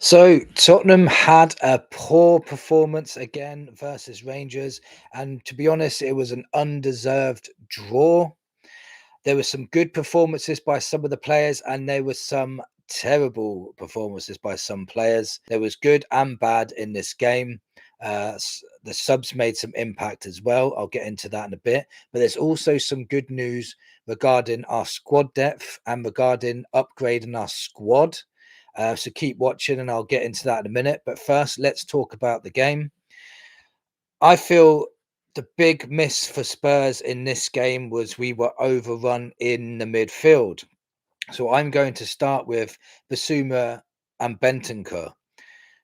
So Tottenham had a poor performance again versus Rangers, and to be honest, it was an undeserved draw. There were some good performances by some of the players, and there were some terrible performances by some players. There was good and bad in this game. The subs made some impact as well. I'll get into that in a bit. But there's also some good news regarding our squad depth and regarding upgrading our squad. So keep watching, and I'll get into that in a minute. But first, let's talk about the game. I feel the big miss for Spurs in this game was we were overrun in the midfield. So I'm going to start with Basuma and Bentancur.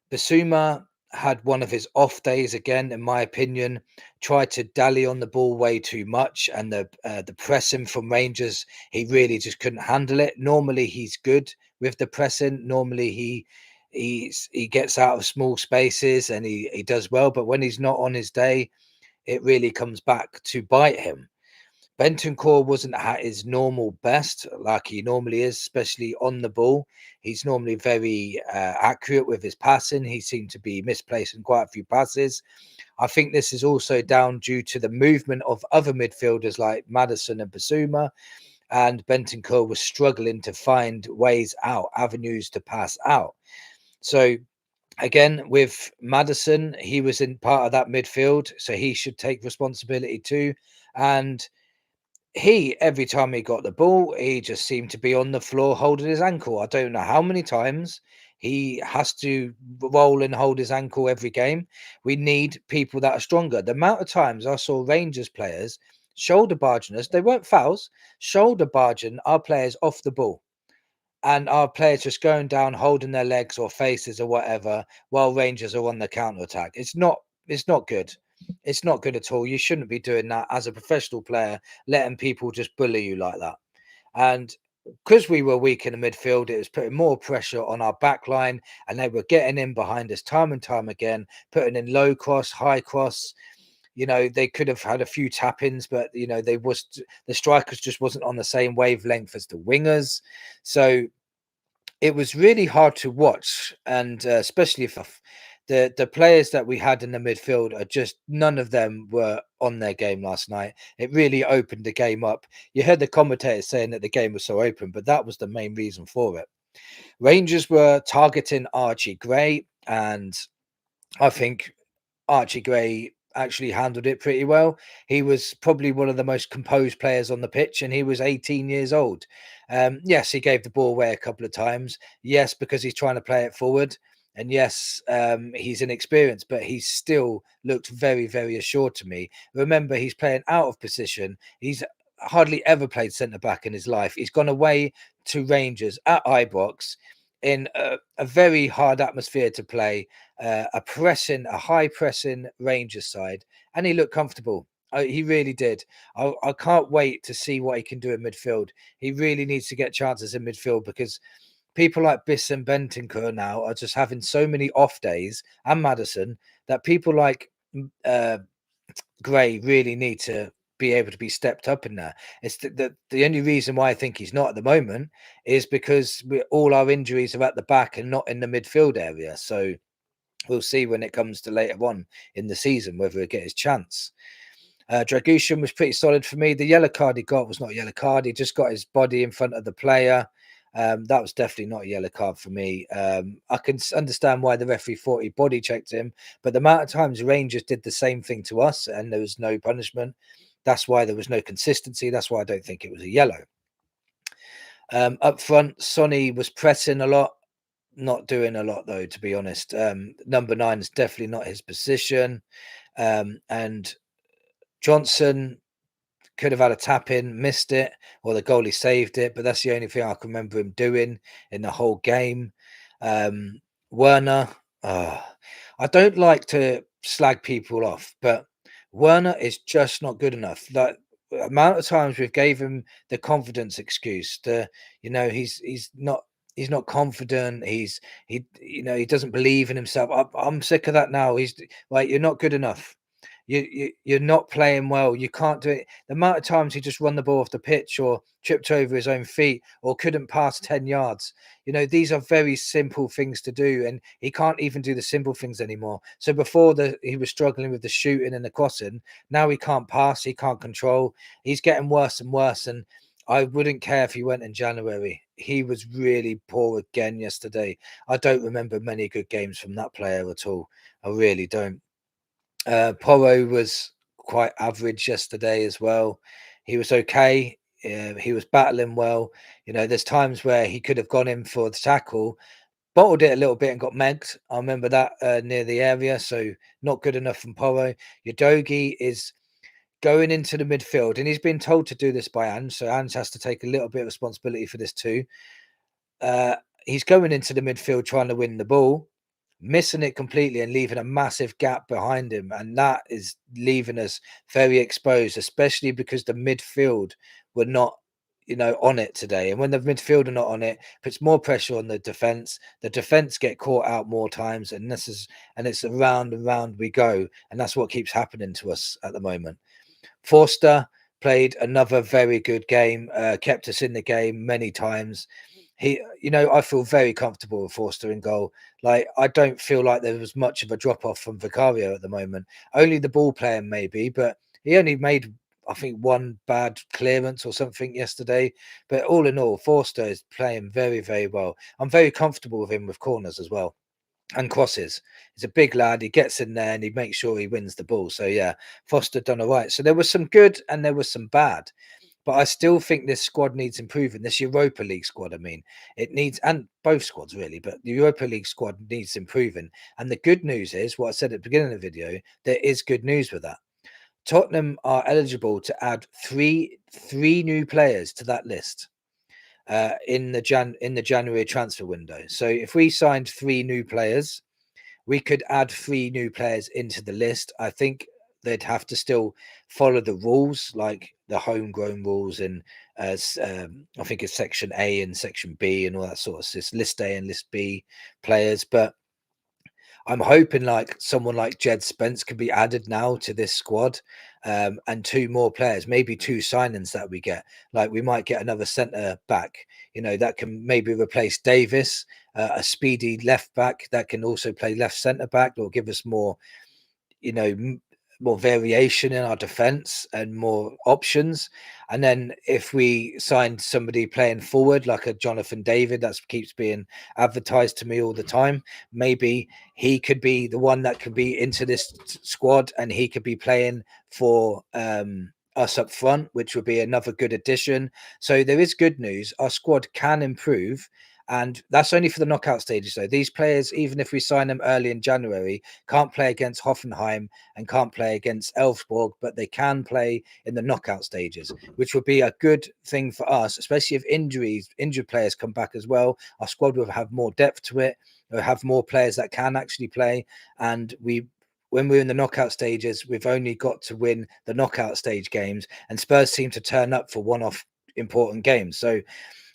Basuma had one of his off days again, in my opinion. Tried to dally on the ball way too much, and the pressing from Rangers, he really just couldn't handle it. Normally he's good with the pressing. Normally he gets out of small spaces and he does well. But when he's not on his day, it really comes back to bite him. Bentancur wasn't at his normal best, like he normally is, especially on the ball. He's normally very accurate with his passing. He seemed to be misplacing quite a few passes. I think this is also down due to the movement of other midfielders like Maddison and Basuma, and Bentancur was struggling to find ways out, avenues to pass out. So again, with Maddison, he was in part of that midfield, so he should take responsibility too. And every time he got the ball, he just seemed to be on the floor holding his ankle. I don't know how many times he has to roll and hold his ankle every game. We need people that are stronger. The amount of times I saw Rangers players shoulder barging us, they weren't fouls, shoulder barging our players off the ball. And our players just going down, holding their legs or faces or whatever, while Rangers are on the counter attack. It's not good. It's not good at all. You shouldn't be doing that as a professional player, letting people just bully you like that. And because we were weak in the midfield, it was putting more pressure on our back line, and they were getting in behind us time and time again, putting in low cross, high cross. They could have had a few tap-ins, but the strikers just wasn't on the same wavelength as the wingers. So it was really hard to watch, and especially if the players that we had in the midfield are just none of them were on their game last night. It really opened the game up. You heard the commentators saying that the game was so open, but that was the main reason for it. Rangers were targeting Archie Gray, and I think Archie Gray actually handled it pretty well. He was probably one of the most composed players on the pitch, and he was 18 years old. Yes, he gave the ball away a couple of times. Yes, because he's trying to play it forward. And yes, he's inexperienced, but he still looked very, very assured to me. Remember, he's playing out of position. He's hardly ever played centre back in his life. He's gone away to Rangers at Ibrox in a very hard atmosphere to play, a high pressing Rangers side, and he looked comfortable. He really did. I can't wait to see what he can do in midfield. He really needs to get chances in midfield because people like Biss and Bentancur now are just having so many off days, and Maddison, that people like uh, Gray really need to be able to be stepped up in there. It's the only reason why I think he's not at the moment is because all our injuries are at the back and not in the midfield area. So we'll see when it comes to later on in the season whether he'll get his chance. Dragushin was pretty solid for me. The yellow card he got was not a yellow card. He just got his body in front of the player. That was definitely not a yellow card for me. I can understand why the referee thought he body checked him, but the amount of times Rangers did the same thing to us and there was no punishment, that's why there was no consistency. That's why I don't think it was a yellow. Up front, Sonny was pressing a lot, not doing a lot though, to be honest. Number 9 is definitely not his position. And Johnson could have had a tap in, missed it, or the goalie saved it. But that's the only thing I can remember him doing in the whole game. Werner, I don't like to slag people off, but Werner is just not good enough. Like the amount of times we've gave him the confidence excuse, he's not confident. He doesn't believe in himself. I'm sick of that now. He's like, you're not good enough. You're not playing well. You can't do it. The amount of times he just run the ball off the pitch or tripped over his own feet or couldn't pass 10 yards. These are very simple things to do, and he can't even do the simple things anymore. So before he was struggling with the shooting and the crossing. Now he can't pass, he can't control. He's getting worse and worse. And I wouldn't care if he went in January. He was really poor again yesterday. I don't remember many good games from that player at all. I really don't. Porro was quite average yesterday as well. He was okay. He was battling well. There's times where he could have gone in for the tackle, bottled it a little bit and got megged. I remember that near the area. So not good enough from Porro. Udogie is going into the midfield, and he's been told to do this by Ange. So Ange has to take a little bit of responsibility for this too. He's going into the midfield trying to win the ball, missing it completely and leaving a massive gap behind him. And that is leaving us very exposed, especially because the midfield were not, on it today. And when the midfield are not on it, puts more pressure on the defense. The defense get caught out more times, and it's around and round we go. And that's what keeps happening to us at the moment. Forster played another very good game, kept us in the game many times. I feel very comfortable with Forster in goal. Like, I don't feel like there was much of a drop off from Vicario at the moment. Only the ball playing maybe, but he only made, I think, one bad clearance or something yesterday. But all in all, Forster is playing very, very well. I'm very comfortable with him with corners as well and crosses. He's a big lad. He gets in there and he makes sure he wins the ball. So yeah, Foster done all right. So there was some good and there was some bad. But I still think this squad needs improving. This Europa League squad, I mean, it needs, and both squads really, but the Europa League squad needs improving. And the good news is what I said at the beginning of the video, there is good news with that. Tottenham are eligible to add three new players to that list in the January transfer window. So if we signed three new players, we could add three new players into the list. I think they'd have to still follow the rules, like the homegrown rules, and I think it's section A and section B and all that sort of stuff. List A and list B players, but I'm hoping like someone like Jed Spence could be added now to this squad, and two more players, maybe two signings that we get. Like we might get another centre back, that can maybe replace Davis, a speedy left back that can also play left centre back or give us more, you know, more variation in our defense and more options. And then if we signed somebody playing forward like a Jonathan David, that keeps being advertised to me all the time, maybe he could be the one that could be into this squad and he could be playing for us up front, which would be another good addition. So there is good news. Our squad can improve. And that's only for the knockout stages, though. These players, even if we sign them early in January, can't play against Hoffenheim and can't play against Elfsborg, but they can play in the knockout stages, which would be a good thing for us, especially if injured players come back as well. Our squad will have more depth to it. We'll have more players that can actually play. And when we're in the knockout stages, we've only got to win the knockout stage games, and Spurs seem to turn up for one-off important games. So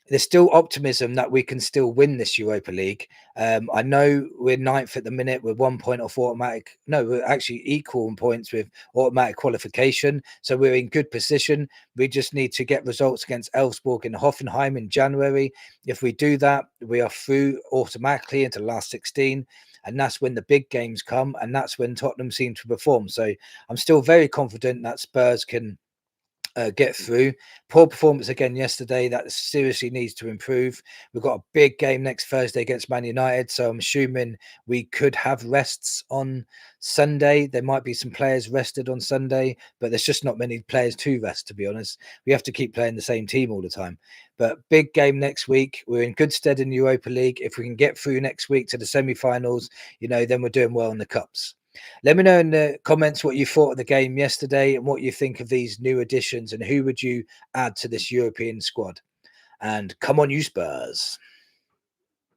there's still optimism that we can still win this Europa League. I know we're ninth at the minute. We're 1 point off automatic. No, we're actually equal in points with automatic qualification. So we're in good position. We just need to get results against Elfsborg and Hoffenheim in January. If we do that, we are through automatically into the last 16. And that's when the big games come. And that's when Tottenham seem to perform. So I'm still very confident that Spurs can get through. Poor performance again yesterday. That seriously needs to improve. We've got a big game next Thursday against Man United, so I'm assuming we could have rests on Sunday. There might be some players rested on Sunday, but there's just not many players to rest, to be honest. We have to keep playing the same team all the time. But big game next week. We're in good stead in the Europa League. If we can get through next week to the semi-finals, then we're doing well in the cups. Let me know in the comments what you thought of the game yesterday and what you think of these new additions and who would you add to this European squad. And come on, you Spurs.